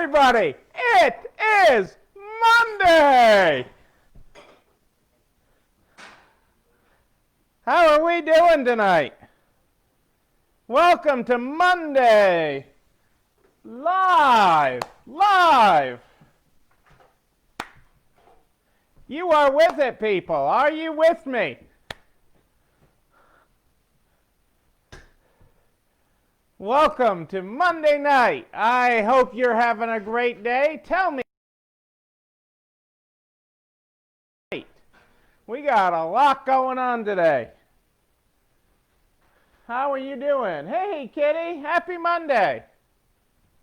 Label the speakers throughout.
Speaker 1: everybody, it is Monday. How are we doing tonight? Welcome to Monday Live. You are with it, people. Are you with me? Welcome to Monday night. I hope you're having a great day. Tell me. We got a lot going on today. How are you doing? Hey, Kitty. Happy Monday.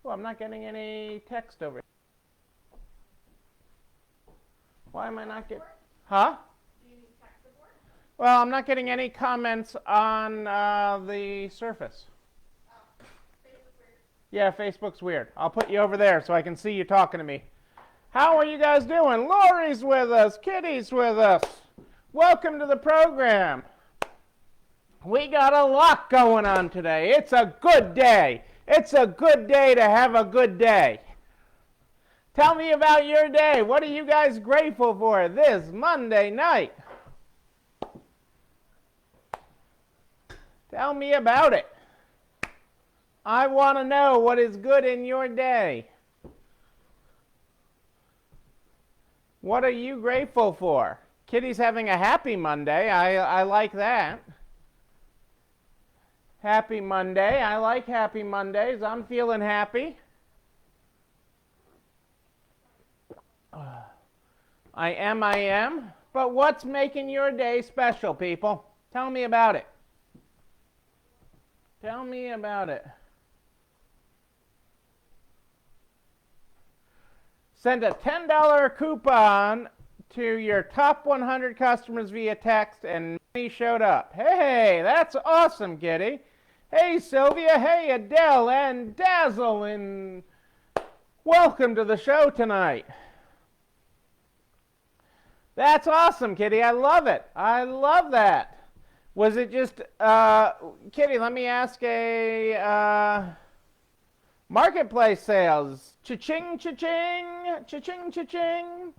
Speaker 1: Oh, I'm not getting any text over here. Why am I not getting... Huh?
Speaker 2: Do you need tech support?
Speaker 1: Well, I'm not getting any comments on the Surface.
Speaker 2: Facebook's weird.
Speaker 1: Yeah, Facebook's weird. I'll put you over there so I can see you talking to me. How are you guys doing? Lori's with us. Kitty's with us. Welcome to the program. We got a lot going on today. It's a good day. It's a good day to have a good day. Tell me about your day. What are you guys grateful for this Monday night? Tell me about it. I want to know what is good in your day. What are you grateful for? Kitty's having a happy Monday. I like that. Happy Monday. I like happy Mondays. I'm feeling happy. I am. But what's making your day special, people? Tell me about it. Tell me about it. Send a $10 coupon to your top 100 customers via text, and many showed up. Hey, that's awesome, Kitty. Hey, Sylvia. Hey, Adele and Dazzle, and welcome to the show tonight. That's awesome, Kitty. I love it. I love that. Was it just, Kitty, let me ask a marketplace sales. Cha-ching, cha-ching, cha-ching, cha-ching.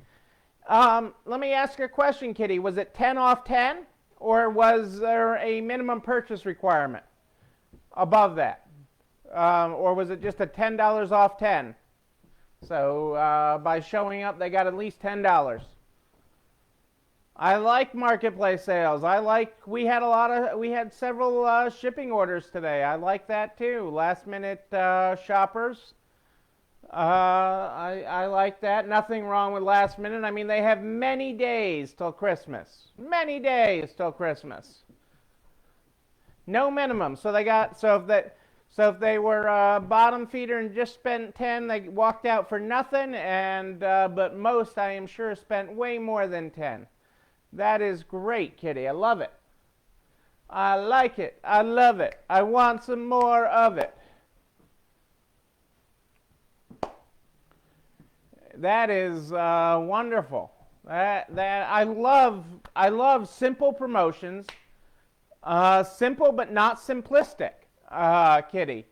Speaker 1: Let me ask you a question, Kitty. Was it 10 off 10? Or was there a minimum purchase requirement above that? Or was it just a $10 off 10? So by showing up, they got at least $10. I like marketplace sales. We had several shipping orders today. I like that too. Last minute shoppers. I like that. Nothing wrong with last minute. I mean, they have many days till Christmas. Many days till Christmas. No minimum. So if they were bottom feeder and just spent 10, they walked out for nothing. And but most, I am sure, spent way more than 10. That is great, Kitty. I love it. I like it. I love it. I want some more of it. That is wonderful. I love simple promotions. Simple but not simplistic, Kitty.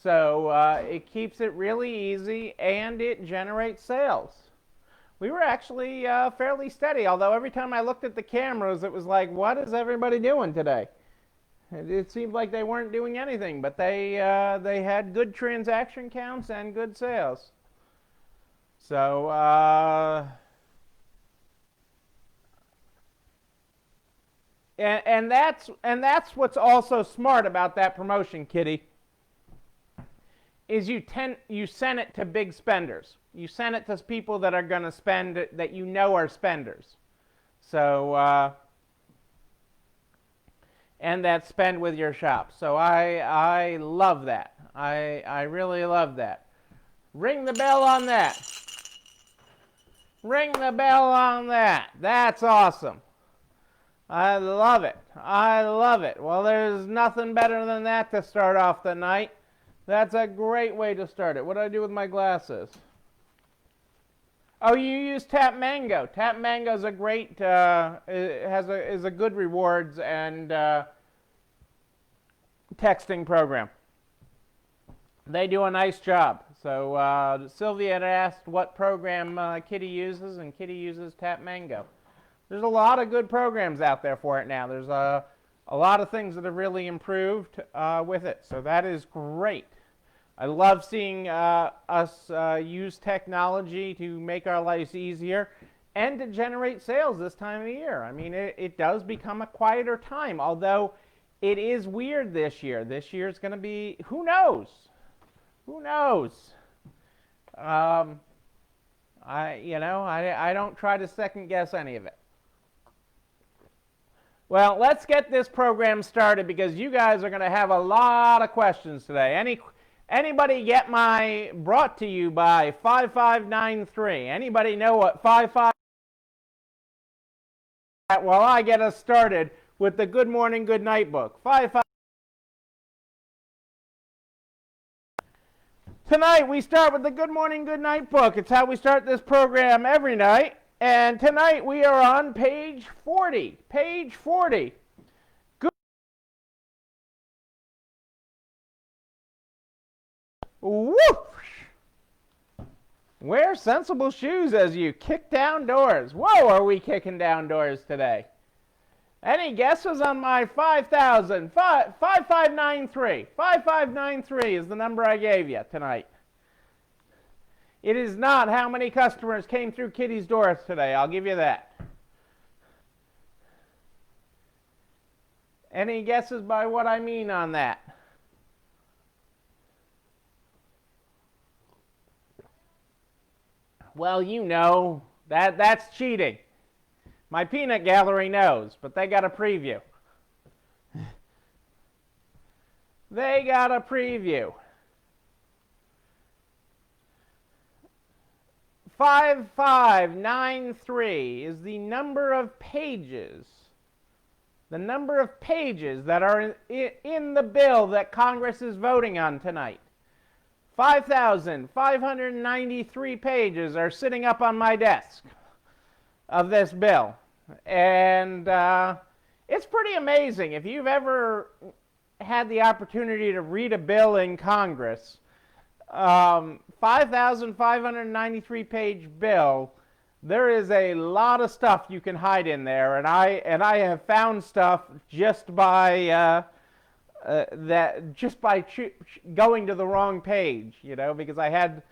Speaker 1: So it keeps it really easy and it generates sales. We were actually fairly steady, although every time I looked at the cameras, it was like, what is everybody doing today? It seemed like they weren't doing anything, but they had good transaction counts and good sales. So, and that's what's also smart about that promotion, Kitty. Is you send it to big spenders. You send it to people that are going to spend, that you know are spenders. So, and that spend with your shop. So I love that. I really love that. Ring the bell on that. Ring the bell on that. That's awesome. I love it. I love it. Well, there's nothing better than that to start off the night. That's a great way to start it. What do I do with my glasses? Oh, you use Tap Mango. Tap Mango is a great, is a good rewards and texting program. They do a nice job. So Sylvia had asked what program Kitty uses, and Kitty uses Tap Mango. There's a lot of good programs out there for it now. There's a lot of things that have really improved with it, so that is great. I love seeing us use technology to make our lives easier and to generate sales this time of the year. I mean, it does become a quieter time, although it is weird this year. This year is going to be, who knows? Who knows? I don't try to second guess any of it. Well, let's get this program started because you guys are going to have a lot of questions today. Anybody get my brought to you by 5593? Anybody know what 55? Well, I get us started with the Good Morning, Good Night book. 55. Tonight we start with the Good Morning, Good Night book. It's how we start this program every night. And tonight we are on page 40. Page 40. Good. Whoosh! Wear sensible shoes as you kick down doors. Whoa, are we kicking down doors today? Any guesses on my 5,000? 5593. 5593 is the number I gave you tonight. It is not how many customers came through Kitty's doors today. I'll give you that. Any guesses by what I mean on that? Well, you know, that's cheating. My peanut gallery knows, but they got a preview. They got a preview. 5593 is the number of pages. The number of pages that are in the bill that Congress is voting on tonight. 5,593 pages are sitting up on my desk of this bill. And it's pretty amazing. If you've ever had the opportunity to read a bill in Congress, 5,593 page bill, there is a lot of stuff you can hide in there, and I have found stuff just by going to the wrong page, because I had,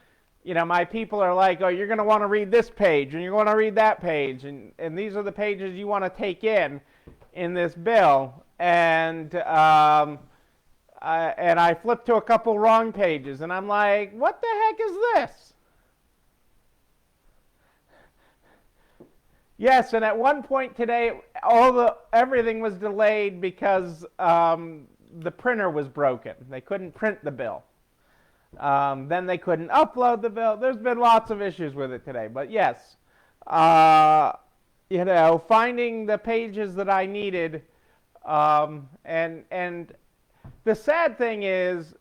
Speaker 1: my people are like, oh, you're going to want to read this page, and you're going to read that page, and these are the pages you want to take in this bill, and I flipped to a couple wrong pages, and I'm like, what the heck is this? Yes, and at one point today, everything was delayed because the printer was broken. They couldn't print the bill. Then they couldn't upload the bill. There's been lots of issues with it today, but yes, finding the pages that I needed, and the sad thing is,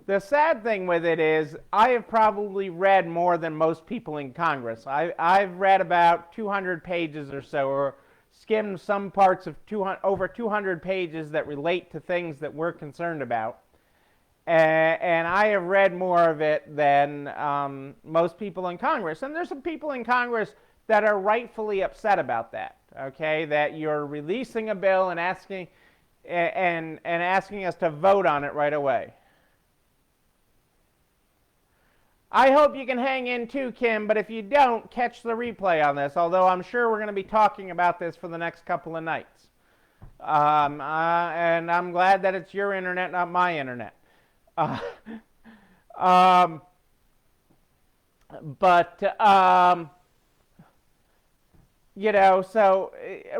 Speaker 1: the sad thing with it is I have probably read more than most people in Congress. I've read about 200 pages or so, or skimmed some parts of over 200 pages that relate to things that we're concerned about. And I have read more of it than most people in Congress. And there's some people in Congress that are rightfully upset about that, okay? That you're releasing a bill and asking us to vote on it right away. I hope you can hang in too, Kim, but if you don't, catch the replay on this, although I'm sure we're going to be talking about this for the next couple of nights. And I'm glad that it's your internet, not my internet. So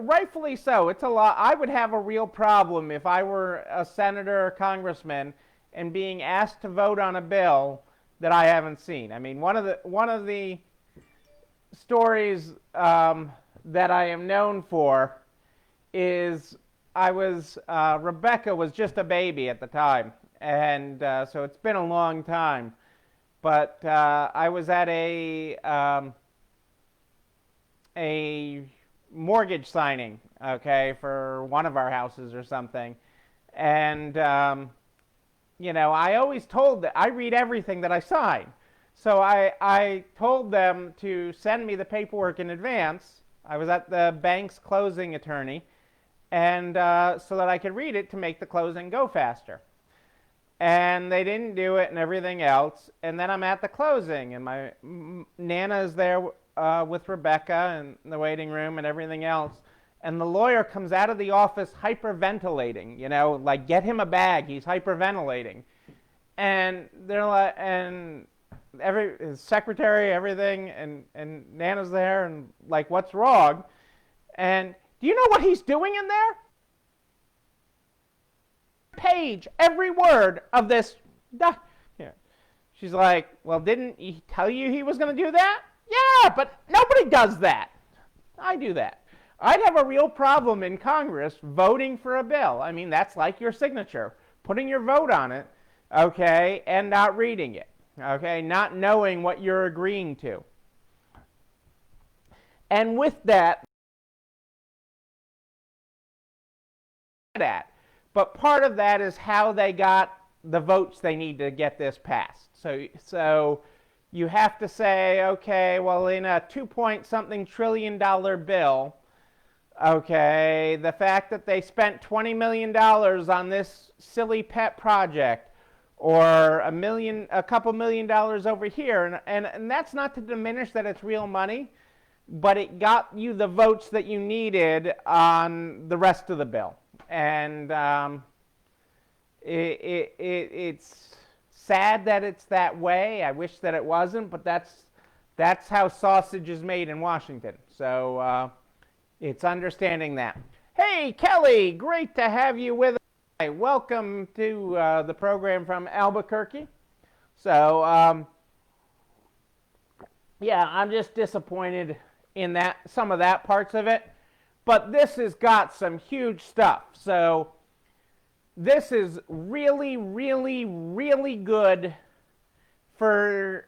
Speaker 1: rightfully so. It's a lot. I would have a real problem if I were a senator or congressman and being asked to vote on a bill that I haven't seen. I mean, one of the stories that I am known for is Rebecca was just a baby at the time, and so it's been a long time. But I was at a mortgage signing, okay, for one of our houses or something, and I always told that I read everything that I sign. So I told them to send me the paperwork in advance. I was at the bank's closing attorney, and so that I could read it to make the closing go faster. And they didn't do it and everything else. And then I'm at the closing, and my Nana is there with Rebecca in the waiting room and everything else. And the lawyer comes out of the office hyperventilating, like get him a bag, he's hyperventilating. And they're like, and his secretary, everything, and Nana's there, and like, what's wrong? And do you know what he's doing in there? Page, every word of this. Yeah. She's like, well, didn't he tell you he was going to do that? Yeah, but nobody does that. I do that. I'd have a real problem in Congress voting for a bill. I mean, that's like your signature, putting your vote on it, okay, and not reading it, okay, not knowing what you're agreeing to. And with that, but part of that is how they got the votes they need to get this passed. So you have to say, okay, well, in a 2-point-something trillion bill, okay, the fact that they spent $20 million on this silly pet project, or a couple million dollars over here, and that's not to diminish that it's real money, but it got you the votes that you needed on the rest of the bill. And it's sad that it's that way. I wish that it wasn't, but that's how sausage is made in Washington. So it's understanding that. Hey, Kelly, great to have you with us. Hey, welcome to the program from Albuquerque. So yeah, I'm just disappointed in that some of that parts of it. But this has got some huge stuff. So this is really, really, really good for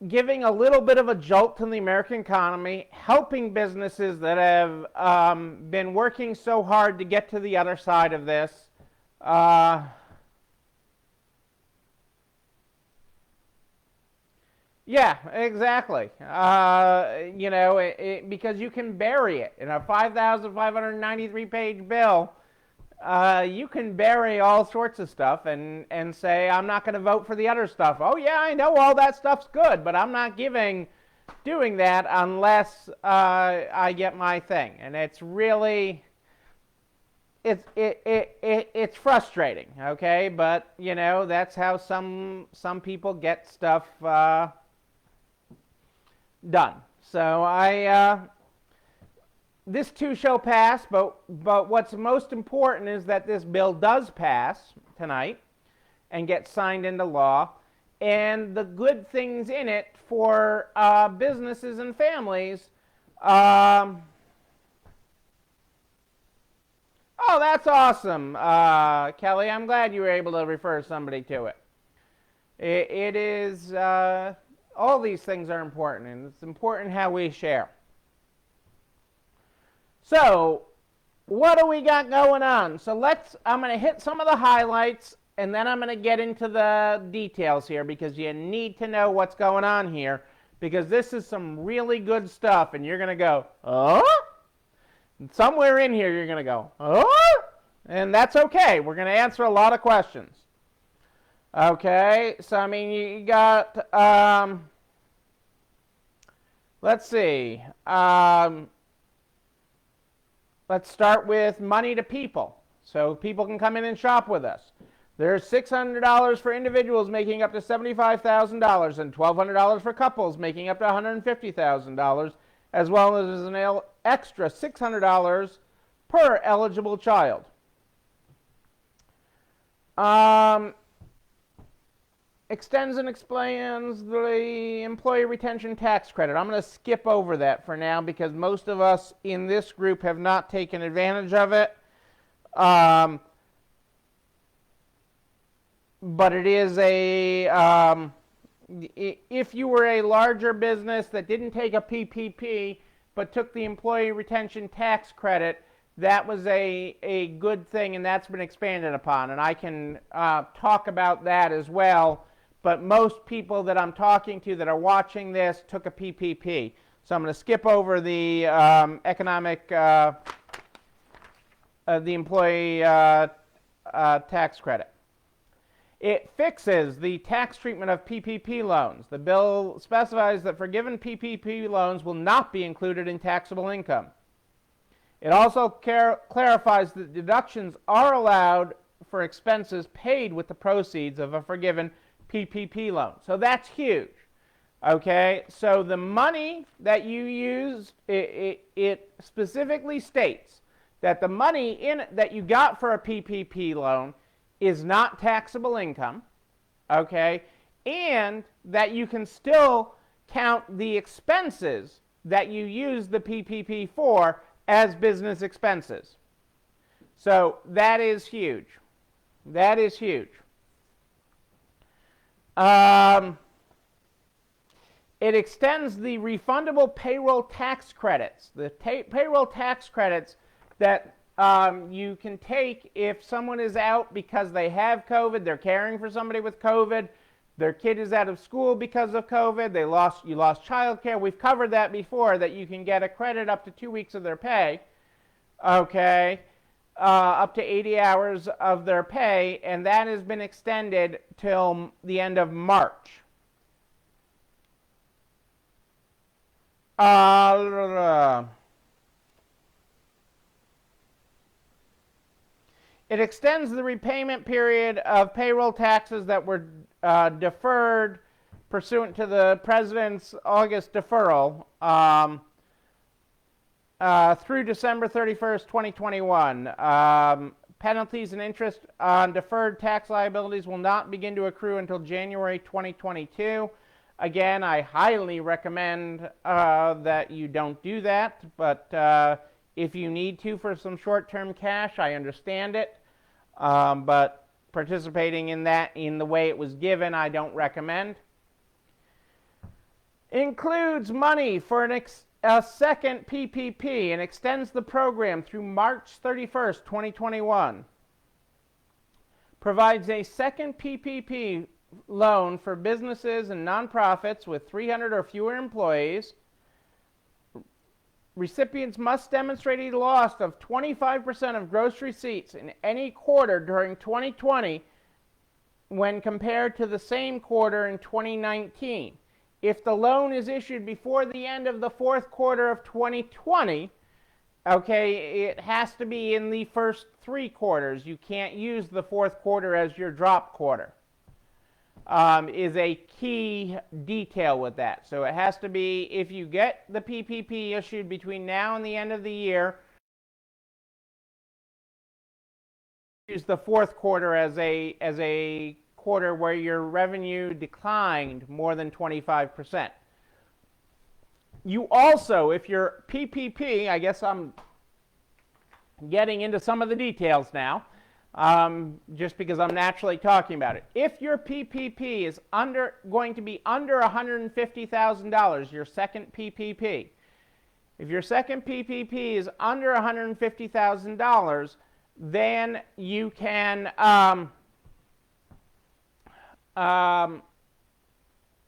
Speaker 1: giving a little bit of a jolt to the American economy, helping businesses that have been working so hard to get to the other side of this. Yeah, exactly. Because you can bury it in a 5,593-page bill. You can bury all sorts of stuff and say, I'm not going to vote for the other stuff. Oh, yeah, I know all that stuff's good, but I'm not doing that unless I get my thing. And it's really, it's frustrating, okay? But, that's how some people get stuff done. So this too shall pass, but what's most important is that this bill does pass tonight and get signed into law, and the good things in it for businesses and families. Oh, that's awesome, Kelly. I'm glad you were able to refer somebody to it. It is, all these things are important, and it's important how we share. So, what do we got going on? So I'm going to hit some of the highlights, and then I'm going to get into the details here, because you need to know what's going on here, because this is some really good stuff, and you're going to go, oh? And somewhere in here you're going to go, oh? And that's okay. We're going to answer a lot of questions. Okay, so I mean, you got, let's see, let's start with money to people, so people can come in and shop with us. There's $600 for individuals making up to $75,000 and $1,200 for couples making up to $150,000, as well as an extra $600 per eligible child. Extends and explains the employee retention tax credit. I'm going to skip over that for now, because most of us in this group have not taken advantage of it. But it is if you were a larger business that didn't take a PPP but took the employee retention tax credit, that was a good thing, and that's been expanded upon. And I can talk about that as well. But most people that I'm talking to that are watching this took a PPP. So I'm going to skip over the the employee tax credit. It fixes the tax treatment of PPP loans. The bill specifies that forgiven PPP loans will not be included in taxable income. It also clarifies that deductions are allowed for expenses paid with the proceeds of a forgiven PPP loan. So that's huge. Okay, so the money that you use, it specifically states that the money that you got for a PPP loan is not taxable income, okay, and that you can still count the expenses that you use the PPP for as business expenses. So that is huge. That is huge. It extends the refundable payroll tax credits. The payroll tax credits that you can take if someone is out because they have COVID, they're caring for somebody with COVID, their kid is out of school because of COVID, you lost child care. We've covered that before, that you can get a credit up to 2 weeks of their pay, okay, up to 80 hours of their pay, and that has been extended till the end of March. It extends the repayment period of payroll taxes that were deferred pursuant to the President's August deferral through December 31st, 2021. Penalties and interest on deferred tax liabilities will not begin to accrue until January 2022. Again, I highly recommend that you don't do that, but if you need to for some short-term cash, I understand it. But participating in that in the way it was given, I don't recommend. Includes money for a second PPP and extends the program through March 31st, 2021. Provides a second PPP loan for businesses and nonprofits with 300 or fewer employees. Recipients must demonstrate a loss of 25% of gross receipts in any quarter during 2020 when compared to the same quarter in 2019. If the loan is issued before the end of the fourth quarter of 2020, okay, it has to be in the first 3 quarters. You can't use the fourth quarter as your drop quarter. Is a key detail with that. So it has to be, if you get the PPP issued between now and the end of the year, use the fourth quarter as a quarter where your revenue declined more than 25%. You also, if your PPP, I guess I'm getting into some of the details now, just because I'm naturally talking about it. If your PPP is going to be under $150,000, your second PPP, if your second PPP is under $150,000, then you can,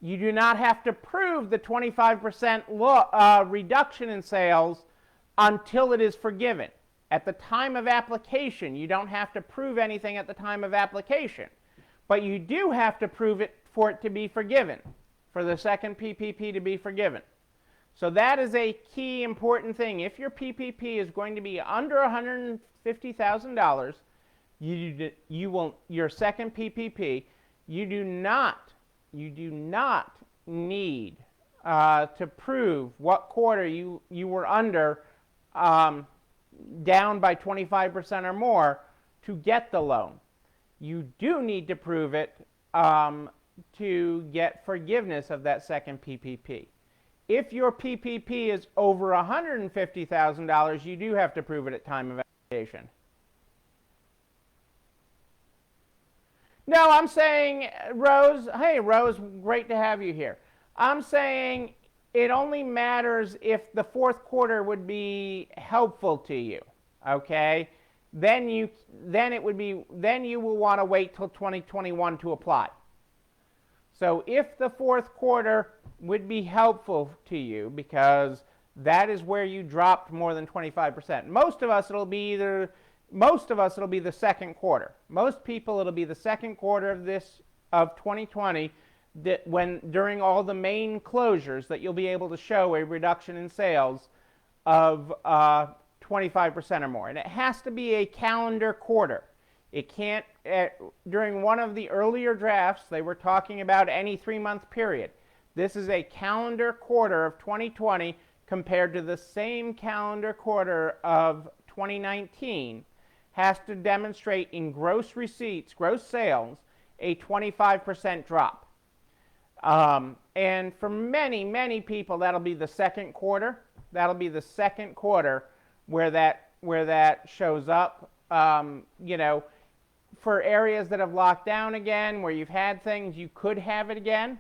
Speaker 1: you do not have to prove the 25% reduction in sales until it is forgiven. At the time of application, you don't have to prove anything at the time of application, but you do have to prove it for it to be forgiven, for the second PPP to be forgiven. So that is a key important thing. If your PPP is going to be under $150,000, your second PPP, you do not need to prove what quarter you were under, down by 25% or more to get the loan. You do need to prove it to get forgiveness of that second PPP. If your PPP is over $150,000, you do have to prove it at time of application. No, I'm saying, Rose, hey Rose, great to have you here. I'm saying it only matters if the fourth quarter would be helpful to you. okay, then you will want to wait till 2021 to apply. So if the fourth quarter would be helpful to you, because that is where you dropped more than 25%. Most of us it'll be the second quarter. Most people it'll be the second quarter of 2020 during all the main closures that you'll be able to show a reduction in sales of 25% or more. And it has to be a calendar quarter. It can't, during one of the earlier drafts, they were talking about any 3-month period. This is a calendar quarter of 2020 compared to the same calendar quarter of 2019, has to demonstrate in gross receipts, gross sales, a 25% drop. And for many, many people, that'll be the second quarter. That'll be the second quarter where that shows up. You know, for areas that have locked down again, where you've had things, you could have it again.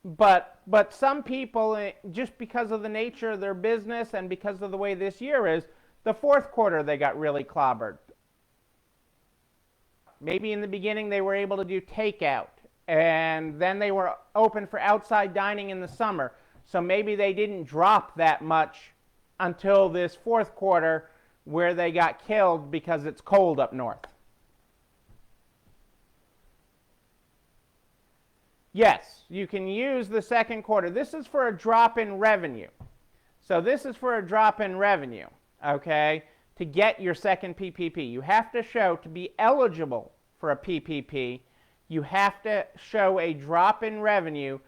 Speaker 1: But some people, just because of the nature of their business and because of the way this year is, the fourth quarter they got really clobbered. Maybe in the beginning they were able to do takeout, and then they were open for outside dining in the summer. So maybe they didn't drop that much until this fourth quarter where they got killed because it's cold up north. Yes, you can use the second quarter. This is for a drop in revenue. So this is for a drop in revenue, okay, to get your second PPP. You have to show, to be eligible for a PPP, you have to show a drop in revenue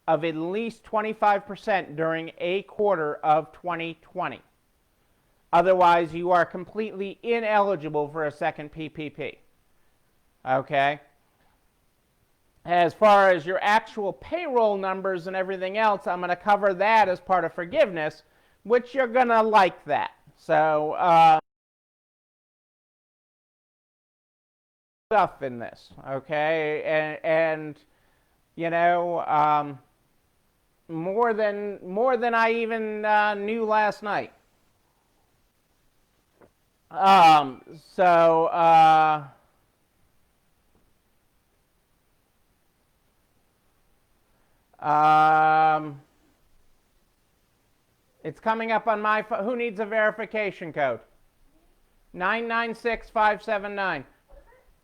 Speaker 1: of at least 25% during a quarter of 2020. Otherwise, you are completely ineligible for a second PPP. Okay? As far as your actual payroll numbers and everything else, I'm going to cover that as part of forgiveness, which you're going to like that. So, stuff in this, okay? And you know, more than I even knew last night. It's coming up on my phone. Who needs a verification code? 996579.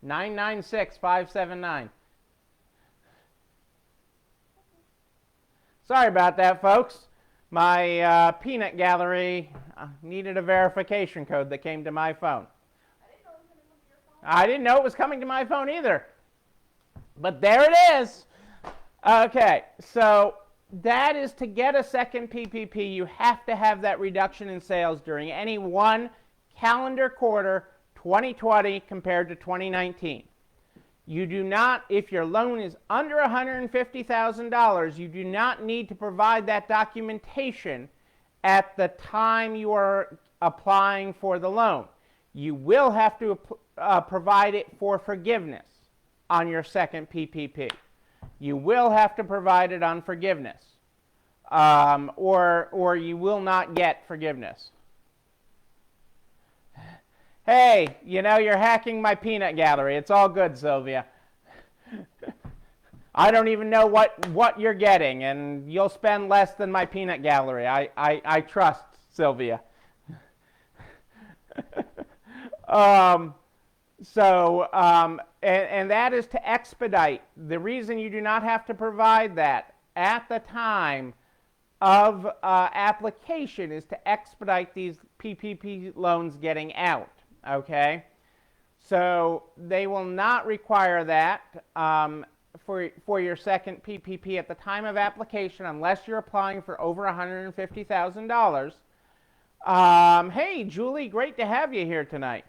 Speaker 1: 996579. Sorry about that, folks. My peanut gallery needed a verification code that came to my phone. I didn't know it was coming to my phone either. But there it is. Okay, so that is to get a second PPP, you have to have that reduction in sales during any one calendar quarter, 2020 compared to 2019. You do not, if your loan is under $150,000, you do not need to provide that documentation at the time you are applying for the loan. You will have to provide it for forgiveness on your second PPP. You will have to provide it on forgiveness, or you will not get forgiveness. Hey, you know, you're hacking my peanut gallery. It's all good, Sylvia. I don't even know what you're getting, and you'll spend less than my peanut gallery. I trust Sylvia. And that is to expedite. The reason you do not have to provide that at the time of application is to expedite these PPP loans getting out. Okay, so they will not require that for your second PPP at the time of application unless you're applying for over $150,000. Hey, Julie, great to have you here tonight.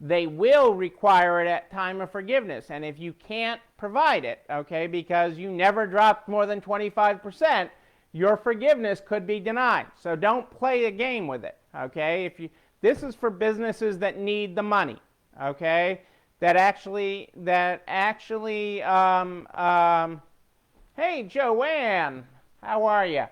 Speaker 1: They will require it at time of forgiveness, and if you can't provide it, okay, because you never dropped more than 25%, your forgiveness could be denied. So don't play a game with it. Okay, this is for businesses that need the money. Okay, that actually. Hey, Joanne, how are you?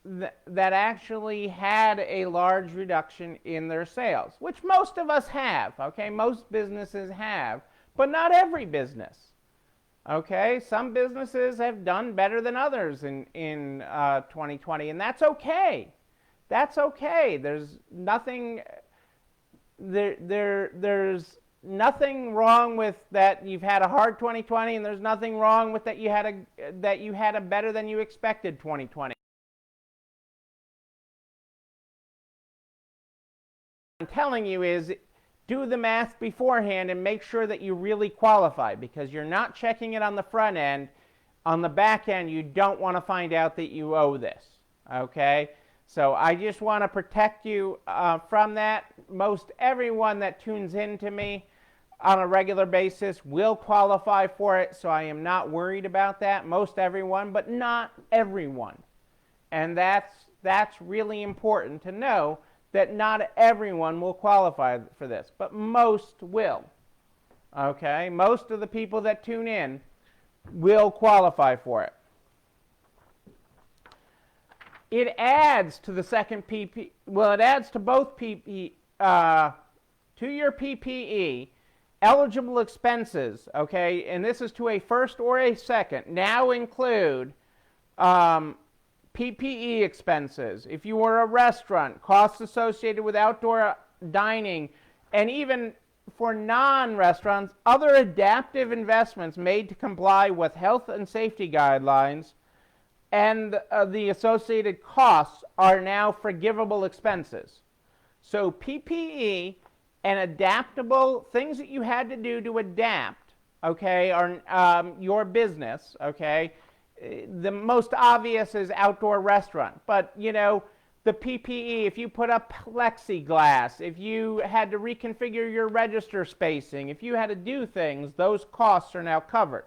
Speaker 1: that actually had a large reduction in their sales, which most of us have, okay? Most businesses have, but not every business, okay? Some businesses have done better than others in 2020, and that's okay. That's okay. There's nothing there's nothing wrong with that you've had a hard 2020, and there's nothing wrong with that you had a better than you expected 2020. I'm telling you is do the math beforehand and make sure that you really qualify, because you're not checking it on the front end. On the back end, you don't want to find out that you owe this, okay? So I just want to protect you from that. Most everyone that tunes into me on a regular basis will qualify for it, so I am not worried about that. Most everyone, but not everyone. And that's really important to know, that not everyone will qualify for this, but most will. Okay? Most of the people that tune in will qualify for it. It adds to the second PP, well, it adds to both PP, to your PPE, eligible expenses, okay, and this is to a first or a second, now include PPE expenses. If you were a restaurant, costs associated with outdoor dining, and even for non-restaurants, other adaptive investments made to comply with health and safety guidelines, and the associated costs are now forgivable expenses. So PPE and adaptable things that you had to do to adapt, okay, are your business, okay. The most obvious is outdoor restaurant, but you know, the PPE, if you put up plexiglass, if you had to reconfigure your register spacing, if you had to do things, those costs are now covered.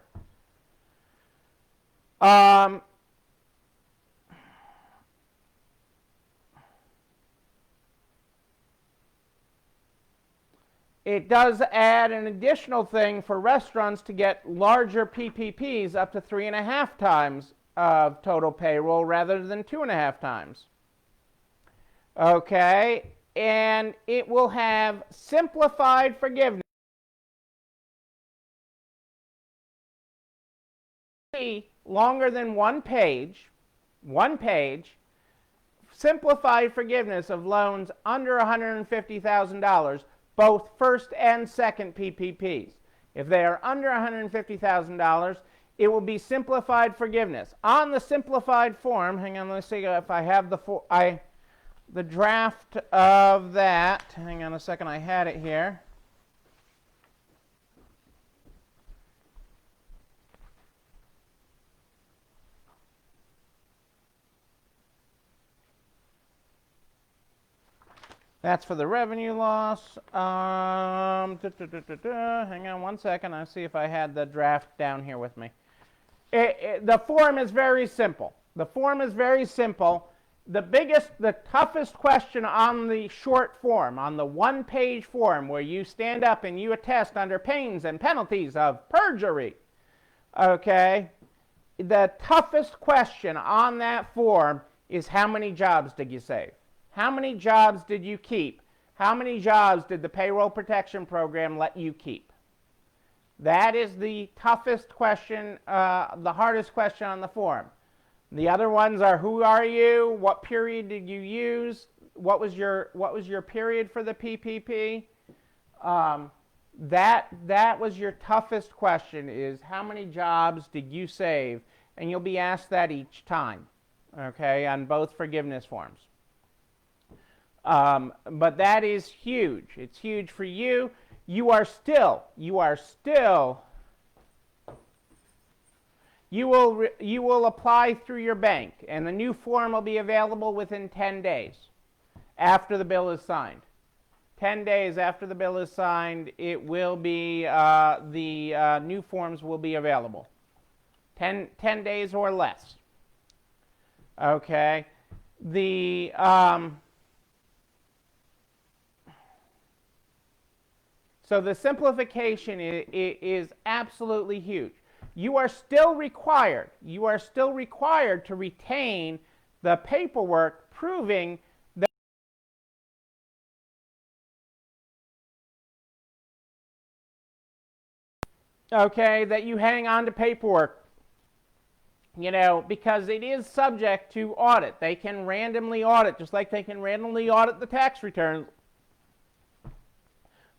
Speaker 1: It does add an additional thing for restaurants to get larger PPPs up to 3.5 times of total payroll rather than 2.5 times. Okay, and it will have simplified forgiveness. Longer than one page, simplified forgiveness of loans under $150,000, both first and second PPPs. If they are under $150,000, it will be simplified forgiveness. On the simplified form, hang on, let's see if I have the draft of that. Hang on a second, I had it here. That's for the revenue loss. Hang on one second. I'll see if I had the draft down here with me. The form is very simple. The form is very simple. The toughest question on the short form, on the one-page form where you stand up and you attest under pains and penalties of perjury, okay, the toughest question on that form is how many jobs did you save? How many jobs did you keep? How many jobs did the Payroll Protection Program let you keep? That is the toughest question, the hardest question on the form. The other ones are who are you? What period did you use? What was your period for the PPP? That was your toughest question, is how many jobs did you save? And you'll be asked that each time, okay, on both forgiveness forms. But that is huge. It's huge for you. You will apply through your bank, and the new form will be available within 10 days after the bill is signed. 10 days after the bill is signed, it will be, the new forms will be available. 10 days or less. Okay. So the simplification is absolutely huge. You are still required to retain the paperwork proving that, okay, that you hang on to paperwork, because it is subject to audit. They can randomly audit, just like they can randomly audit the tax returns.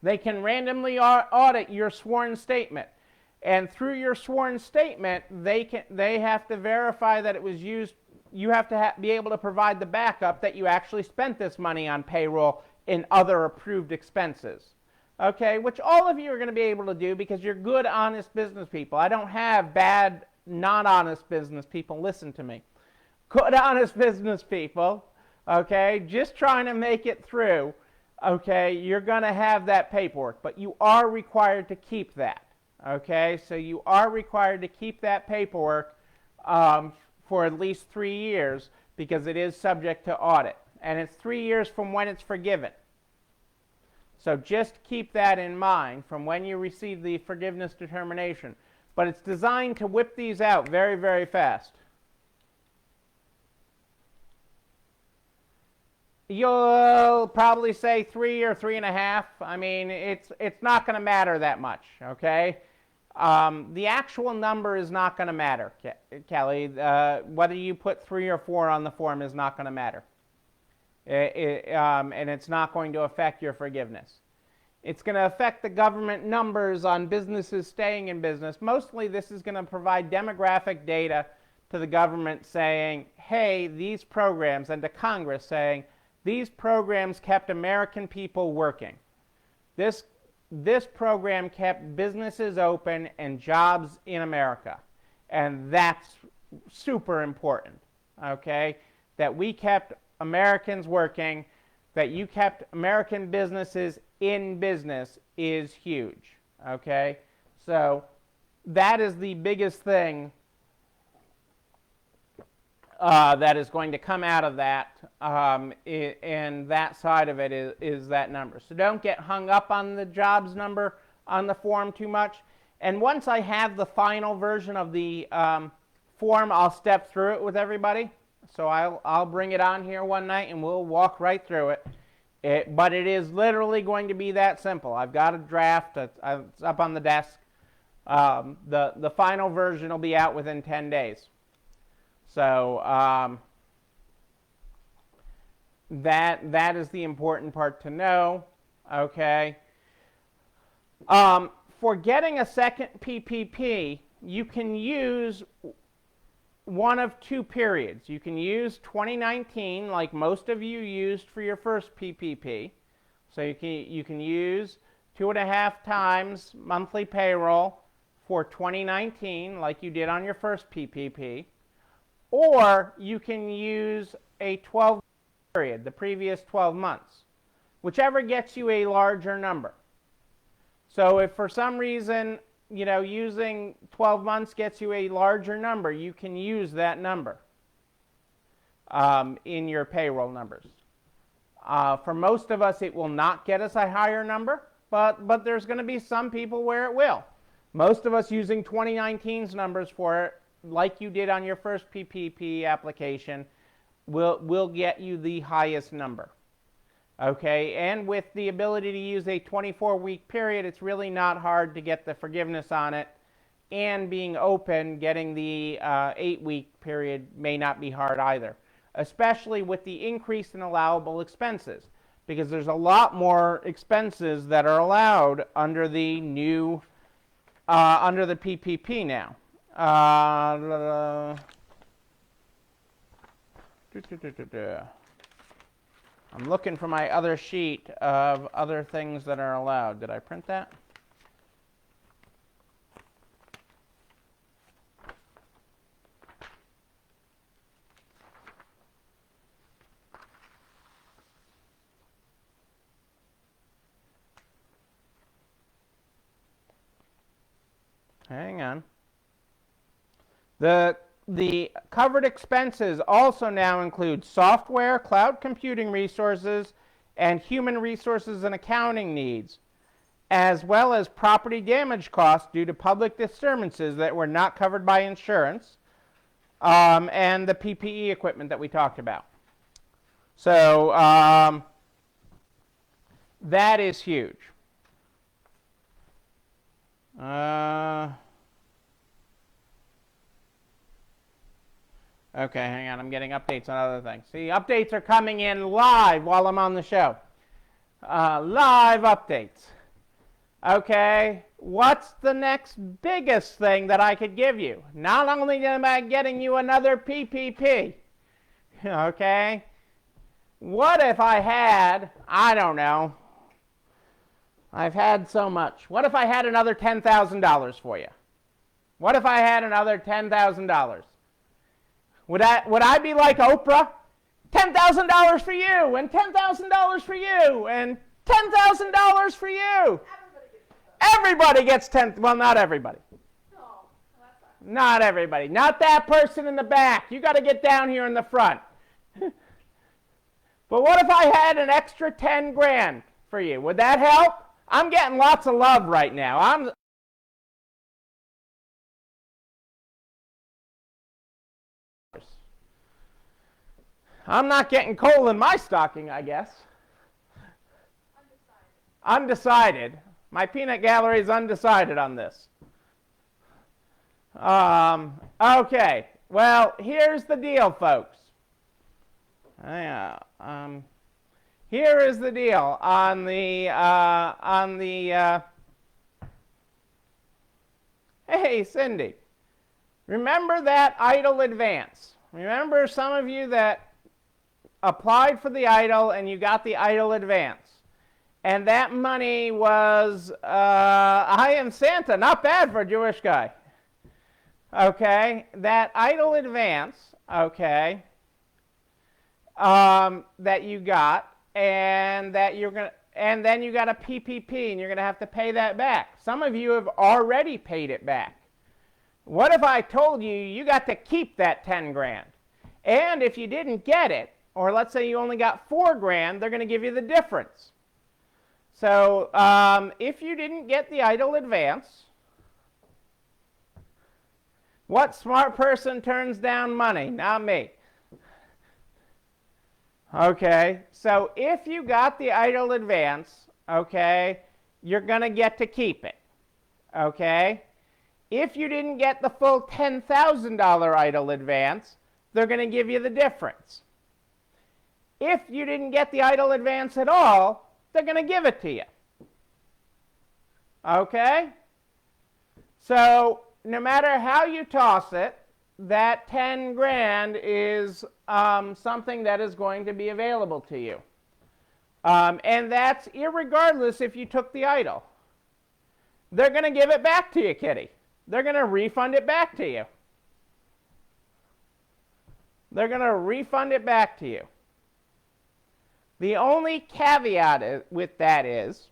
Speaker 1: They can randomly audit your sworn statement. And through your sworn statement, they have to verify that it was used. You have to be able to provide the backup that you actually spent this money on payroll and other approved expenses. Okay, which all of you are going to be able to do because you're good, honest business people. I don't have bad, not honest business people. Listen to me. Good, honest business people, okay, just trying to make it through, okay, you're going to have that paperwork, but you are required to keep that. Okay, so you are required to keep that paperwork for at least 3 years because it is subject to audit. And it's 3 years from when it's forgiven. So just keep that in mind from when you receive the forgiveness determination. But it's designed to whip these out very, very fast. You'll probably say 3 or 3.5. I mean, it's not going to matter that much, okay? The actual number is not going to matter, Kelly. Whether you put 3 or 4 on the form is not going to matter. And it's not going to affect your forgiveness. It's going to affect the government numbers on businesses staying in business. Mostly this is going to provide demographic data to the government saying, hey, these programs, and to Congress saying, these programs kept American people working. This program kept businesses open and jobs in America. And that's super important, okay? That we kept Americans working, that you kept American businesses in business is huge, okay? So that is the biggest thing that is going to come out of that, and that side of it is that number. So don't get hung up on the jobs number on the form too much. And once I have the final version of the form, I'll step through it with everybody. So I'll bring it on here one night and we'll walk right through it. But it is literally going to be that simple. I've got a draft. It's up on the desk. The final version will be out within 10 days. So that is the important part to know, okay? For getting a second PPP, you can use one of 2 periods. You can use 2019, like most of you used for your first PPP. So you can use 2.5 times monthly payroll for 2019, like you did on your first PPP. Or you can use a 12 period, the previous 12 months, whichever gets you a larger number. So if for some reason, using 12 months gets you a larger number, you can use that number in your payroll numbers. For most of us, it will not get us a higher number, but there's going to be some people where it will. Most of us using 2019's numbers for it, like you did on your first PPP application, will get you the highest number. Okay, and with the ability to use a 24-week period, it's really not hard to get the forgiveness on it. And being open, getting the 8-week period may not be hard either, especially with the increase in allowable expenses, because there's a lot more expenses that are allowed under the new, under the PPP now. I'm looking for my other sheet of other things that are allowed. Did I print that? Hang on. The covered expenses also now include software, cloud computing resources, and human resources and accounting needs, as well as property damage costs due to public disturbances that were not covered by insurance, and the PPE equipment that we talked about. So that is huge. Okay, hang on. I'm getting updates on other things. See, updates are coming in live while I'm on the show. Live updates. Okay, what's the next biggest thing that I could give you? Not only am I getting you another PPP, okay, what if I had, I don't know, I've had so much. What if I had another $10,000 for you? What if I had another $10,000? Would I be like Oprah? $10,000 for you, and $10,000 for you, and $10,000 for you. Everybody gets 10. Well, not everybody.
Speaker 2: Oh, that's not.
Speaker 1: Not everybody. Not that person in the back. You got to get down here in the front. But what if I had an extra 10 grand for you? Would that help? I'm getting lots of love right now. I'm not getting coal in my stocking, I guess. Undecided. My peanut gallery is undecided on this. Okay. Well, here's the deal, folks. Here is the deal on the Hey, Cindy. Remember that EIDL advance? Remember some of you that applied for the EIDL and you got the EIDL advance? And that money was, I am Santa, not bad for a Jewish guy. Okay, that EIDL advance, okay, that you got, and that you're gonna, and then you got a PPP, and you're gonna have to pay that back. Some of you have already paid it back. What if I told you you got to keep that 10 grand? And if you didn't get it, or let's say you only got 4 grand, they're gonna give you the difference. So if you didn't get the EIDL advance, what smart person turns down money? Not me. Okay, so if you got the EIDL advance, okay, you're going to get to keep it. Okay? If you didn't get the full $10,000 EIDL advance, they're going to give you the difference. If you didn't get the EIDL advance at all, they're going to give it to you. Okay? So no matter how you toss it, that 10 grand is something that is going to be available to you. And that's irregardless if you took the EIDL. They're going to give it back to you, Kitty. They're going to refund it back to you. They're going to refund it back to you. The only caveat with that is,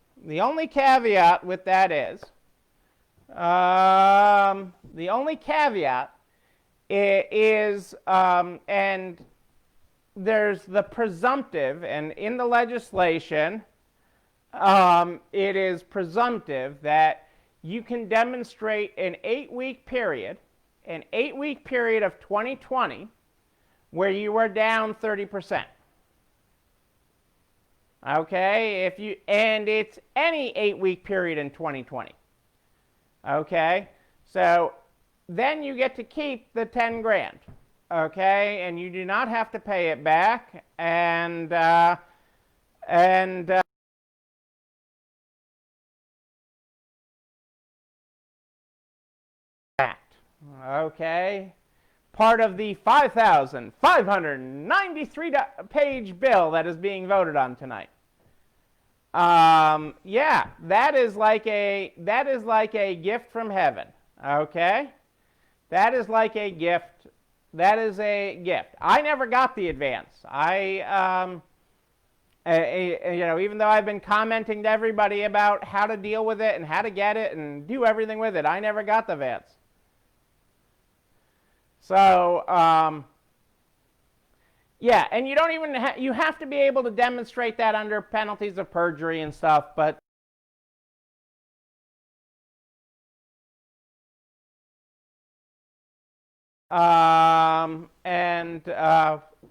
Speaker 1: and there's the presumptive, and in the legislation, it is presumptive that you can demonstrate an 8-week period of 2020 where you were down 30%. Okay, and it's any 8-week period in 2020. Okay, so then you get to keep the 10 grand. Okay, and you do not have to pay it back, and okay, part of the 5,593 page bill that is being voted on tonight. Yeah, that is like a gift from heaven. Okay, that is like a gift. That is a gift. I never got the advance. Even though I've been commenting to everybody about how to deal with it and how to get it and do everything with it, I never got the advance. So, yeah, and you don't even you have to be able to demonstrate that under penalties of perjury and stuff, but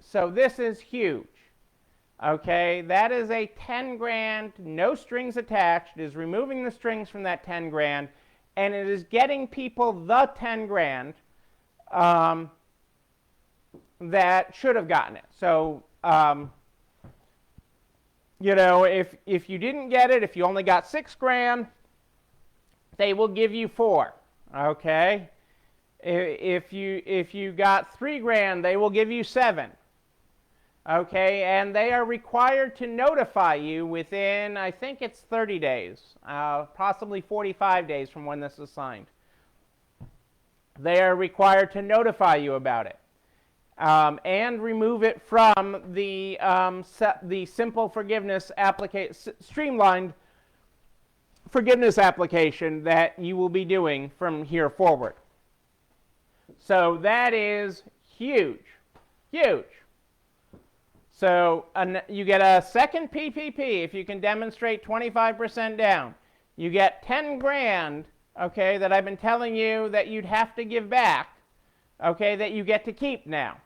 Speaker 1: So this is huge. Okay, that is a 10 grand, no strings attached. It is removing the strings from that 10 grand, and it is getting people the 10 grand that should have gotten it. So, you know, if you didn't get it, if you only got 6 grand, they will give you 4. Okay, if you got 3 grand, they will give you 7. Okay, and they are required to notify you within, I think it's 30 days, possibly 45 days from when this is signed. They are required to notify you about it and remove it from the simple forgiveness streamlined forgiveness application that you will be doing from here forward. So that is huge, huge. So you get a second PPP if you can demonstrate 25% down. You get 10 grand, okay, that I've been telling you that you'd have to give back, okay, that you get to keep now.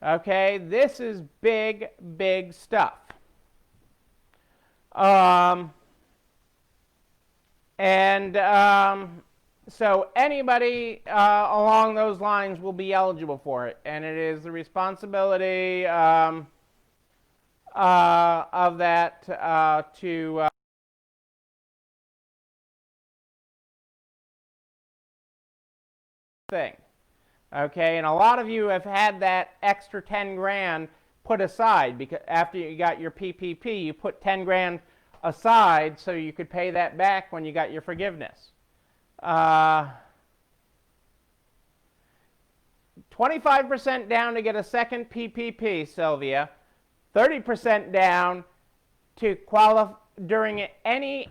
Speaker 1: Okay, this is big, big stuff. So anybody along those lines will be eligible for it, and it is the responsibility of that to thing. Okay, and a lot of you have had that extra 10 grand put aside because after you got your PPP, you put 10 grand aside so you could pay that back when you got your forgiveness. 25% down to get a second PPP, Sylvia. 30% down to qualify during any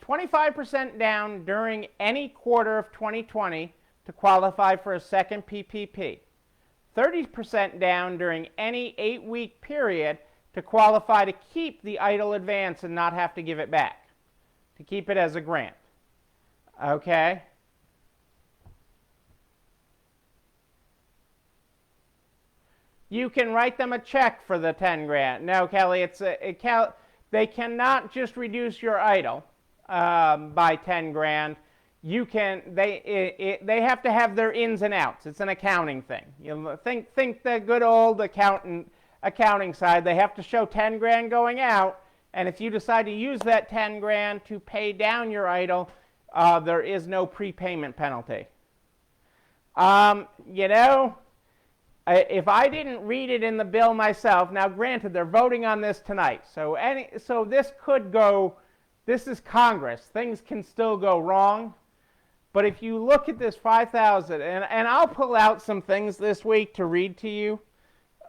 Speaker 1: 25% down during any quarter of 2020 to qualify for a second PPP. 30% down during any 8-week period to qualify to keep the idle advance and not have to give it back, to keep it as a grant. Okay? You can write them a check for the 10 grand. No, Kelly, they cannot just reduce your idle by 10 grand. They have to have their ins and outs. It's an accounting thing. You think the good old accounting side. They have to show 10 grand going out, and if you decide to use that 10 grand to pay down your idle, there is no prepayment penalty. You know, if I didn't read it in the bill myself, now granted they're voting on this tonight, so this could go. This is Congress. Things can still go wrong. But if you look at this 5,000, and I'll pull out some things this week to read to you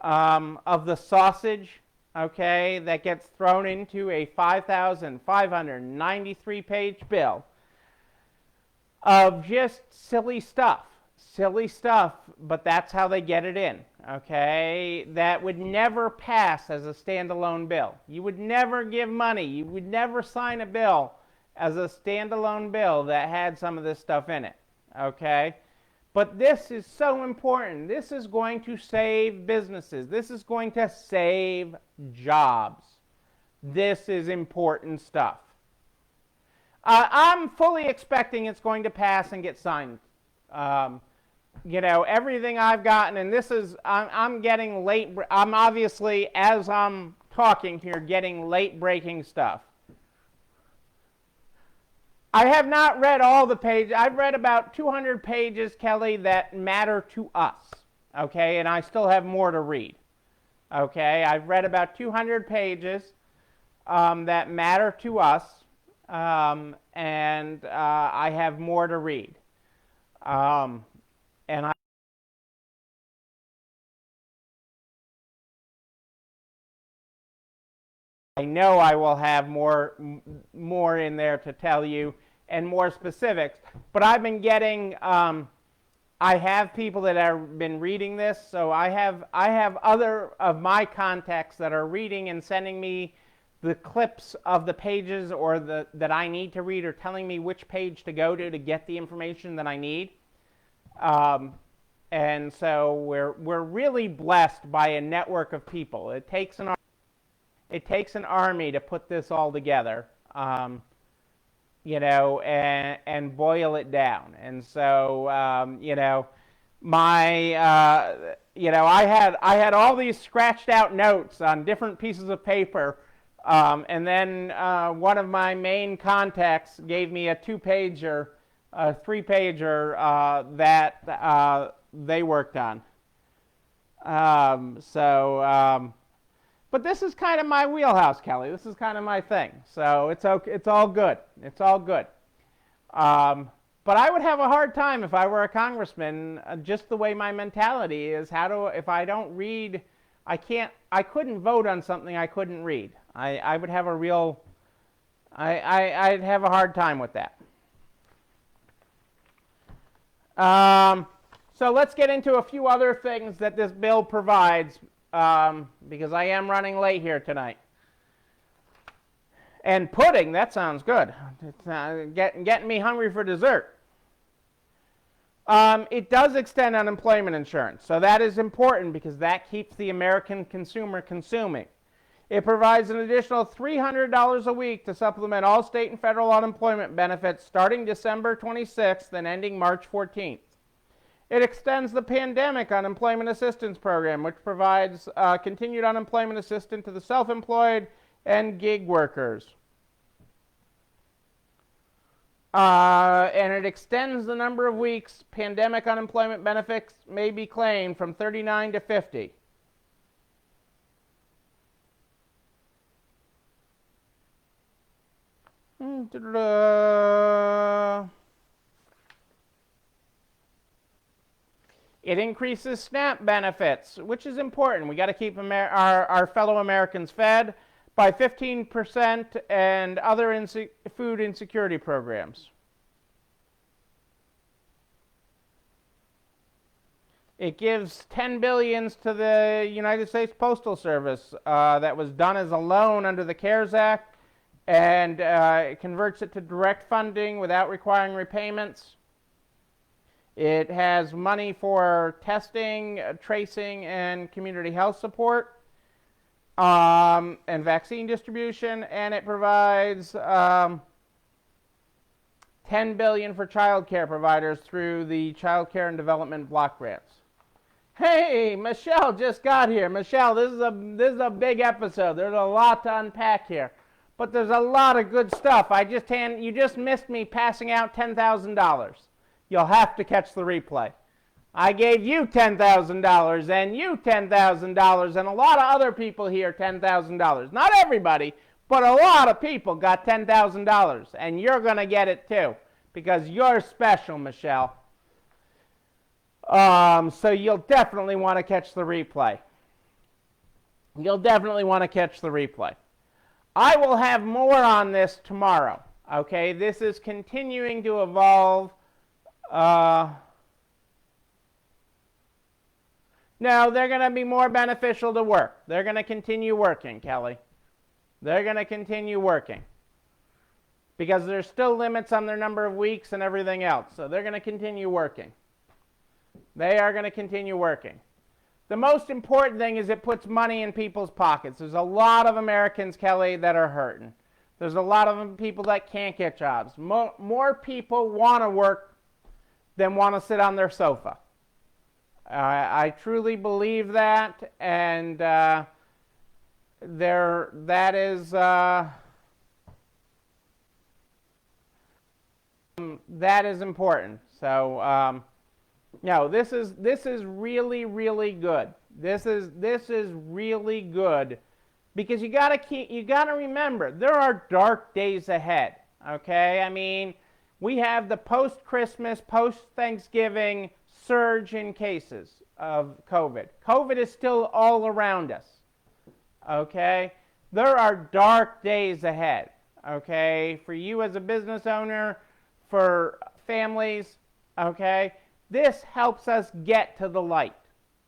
Speaker 1: of the sausage, okay, that gets thrown into a 5,593-page bill of just silly stuff, but that's how they get it in, okay? That would never pass as a standalone bill. You would never give money. You would never sign a bill as a standalone bill that had some of this stuff in it, okay? But this is so important. This is going to save businesses. This is going to save jobs. This is important stuff. I'm fully expecting it's going to pass and get signed. You know, everything I've gotten, and this is, I'm getting late, I'm obviously, as I'm talking here, getting late-breaking stuff. I have not read all the pages. I've read about 200 pages, Kelly, that matter to us, okay? And I still have more to read, okay? I've read about 200 pages that matter to us, and I have more to read. And I know I will have more in there to tell you and more specifics, but I've been getting, I have people that have been reading this, so I have other of my contacts that are reading and sending me the clips of the pages or that I need to read or telling me which page to go to get the information that I need. And so we're really blessed by a network of people. It takes an army to put this all together, and boil it down. And so, I had all these scratched out notes on different pieces of paper, and then one of my main contacts gave me a 2-pager, a 3-pager that they worked on. But this is kind of my wheelhouse, Kelly. This is kind of my thing. So it's okay. It's all good. It's all good. But I would have a hard time if I were a congressman, just the way my mentality is. If I don't read, I couldn't vote on something I couldn't read. I would have I'd have a hard time with that. So let's get into a few other things that this bill provides, because I am running late here tonight. And pudding, that sounds good. It's getting me hungry for dessert. It does extend unemployment insurance, so that is important because that keeps the American consumer consuming. It provides an additional $300 a week to supplement all state and federal unemployment benefits starting December 26th and ending March 14th. It extends the Pandemic Unemployment Assistance Program, which provides continued unemployment assistance to the self-employed and gig workers. And it extends the number of weeks pandemic unemployment benefits may be claimed from 39 to 50. It increases SNAP benefits, which is important. We got to keep our fellow Americans fed, by 15%, and other food insecurity programs. It gives $10 billion to the United States Postal Service that was done as a loan under the CARES Act, and it converts it to direct funding without requiring repayments. It has money for testing, tracing, and community health support, and vaccine distribution, and it provides $10 billion for child care providers through the Child Care and Development Block Grants. Hey, Michelle just got here. Michelle, this is a big episode. There's a lot to unpack here, but there's a lot of good stuff. You just missed me passing out $10,000. You'll have to catch the replay. I gave you $10,000 and you $10,000 and a lot of other people here $10,000. Not everybody, but a lot of people got $10,000, and you're going to get it too because you're special, Michelle. So you'll definitely want to catch the replay. You'll definitely want to catch the replay. I will have more on this tomorrow. Okay, this is continuing to evolve. No, they're going to be more beneficial to work. They're going to continue working, Kelly. They're going to continue working because there's still limits on their number of weeks and everything else. So they're going to continue working. They are going to continue working. The most important thing is it puts money in people's pockets. There's a lot of Americans, Kelly, that are hurting. There's a lot of people that can't get jobs. More people want to work than want to sit on their sofa. I truly believe that, and that is important. So no, this is really, really good. This is really good because you gotta remember there are dark days ahead. Okay, I mean we have the post-Christmas, post-Thanksgiving surge in cases of COVID. COVID is still all around us. Okay, there are dark days ahead. Okay, for you as a business owner, for families. Okay. This helps us get to the light,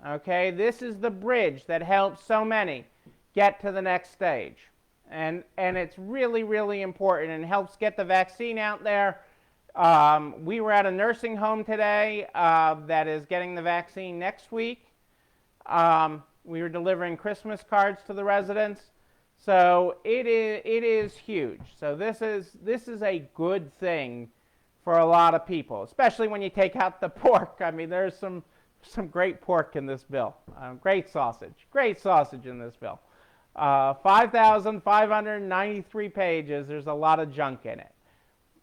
Speaker 1: okay? This is the bridge that helps so many get to the next stage. And it's really, really important and helps get the vaccine out there We were at a nursing home today that is getting the vaccine next week. We were delivering Christmas cards to the residents. So it is huge. So this is a good thing for a lot of people, especially when you take out the pork. I mean, there's some great pork in this bill. Great sausage in this bill. 5,593 pages. There's a lot of junk in it.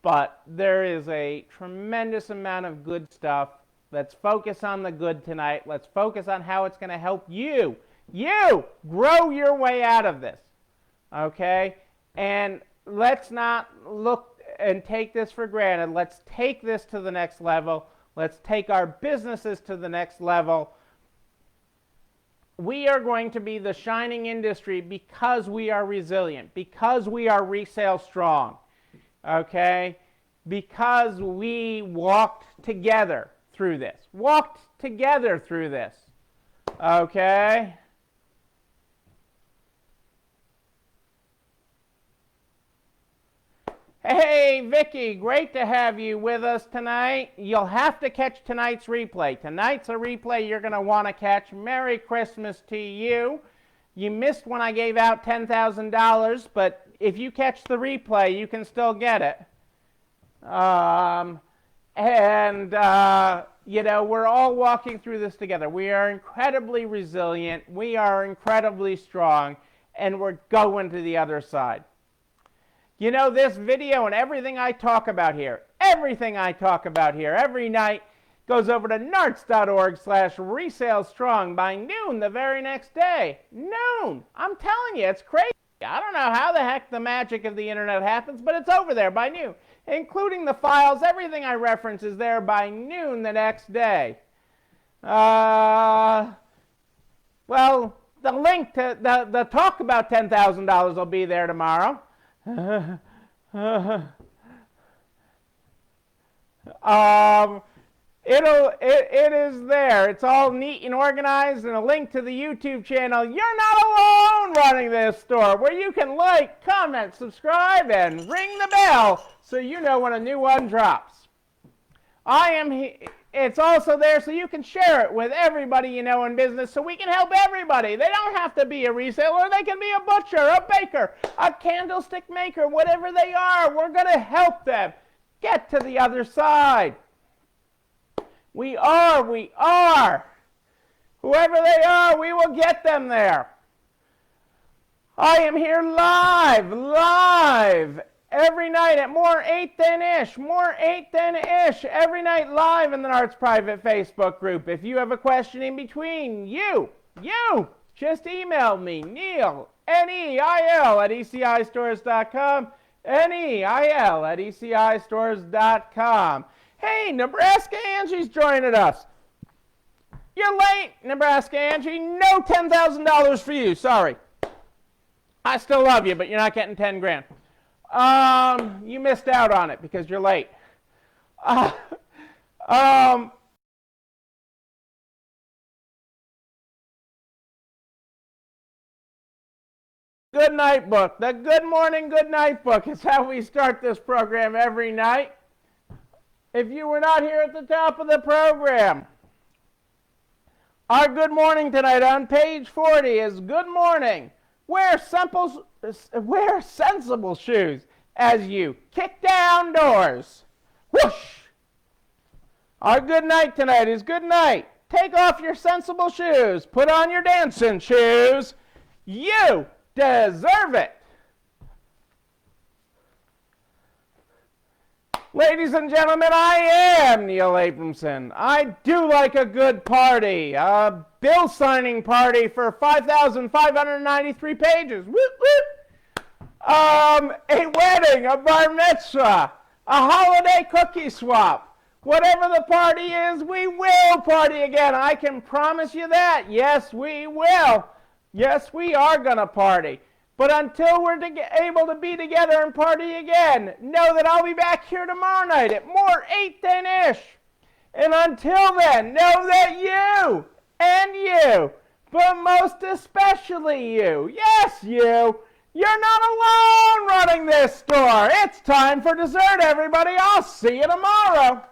Speaker 1: But there is a tremendous amount of good stuff. Let's focus on the good tonight. Let's focus on how it's going to help you grow your way out of this. Okay? And let's not look and take this for granted. Let's take this to the next level. Let's take our businesses to the next level. We are going to be the shining industry because we are resilient, because we are resale strong. Okay? Because we walked together through this. Okay? Hey, Vicky, great to have you with us tonight. You'll have to catch tonight's replay. Tonight's a replay you're going to want to catch. Merry Christmas to you. You missed when I gave out $10,000, but if you catch the replay, you can still get it. We're all walking through this together. We are incredibly resilient. We are incredibly strong, and we're going to the other side. You know, this video and everything I talk about here every night goes over to narts.org/resalestrong by noon the very next day. Noon! I'm telling you, it's crazy. I don't know how the heck the magic of the internet happens, but it's over there by noon. Including the files, everything I reference is there by noon the next day. Well, the link to the talk about $10,000 will be there tomorrow. It is there. It's all neat and organized, and a link to the YouTube channel. You're not alone running this store, where you can like, comment, subscribe, and ring the bell so you know when a new one drops. It's also there so you can share it with everybody you know in business, so we can help everybody. They don't have to be a reseller. They can be a butcher, a baker, a candlestick maker, whatever they are. We're going to help them get to the other side. We are. Whoever they are, we will get them there. I am here live. Every night at more 8 than ish, every night live in the Narts private Facebook group. If you have a question in between, you just email me, Neil, Neil at ECIstores.com, Neil at ECIstores.com. Hey, Nebraska Angie's joining us. You're late, Nebraska Angie. No $10,000 for you. Sorry. I still love you, but you're not getting 10 grand. You missed out on it because you're late. Good night book. The Good Morning, Good Night book is how we start this program every night. If you were not here at the top of the program, our good morning tonight on page 40 is good morning. Wear sensible shoes as you kick down doors. Whoosh! Our good night tonight is good night. Take off your sensible shoes. Put on your dancing shoes. You deserve it. Ladies and gentlemen, I am Neil Abramson. I do like a good party. A bill signing party for 5,593 pages. Whoop, whoop. A wedding, a bar mitzvah, a holiday cookie swap. Whatever the party is, we will party again. I can promise you that. Yes, we will. Yes, we are going to party. But until we're able to be together and party again, know that I'll be back here tomorrow night at more 8 than ish. And until then, know that you and you, but most especially you, yes, you, You're not alone running this store. It's time for dessert, everybody. I'll see you tomorrow.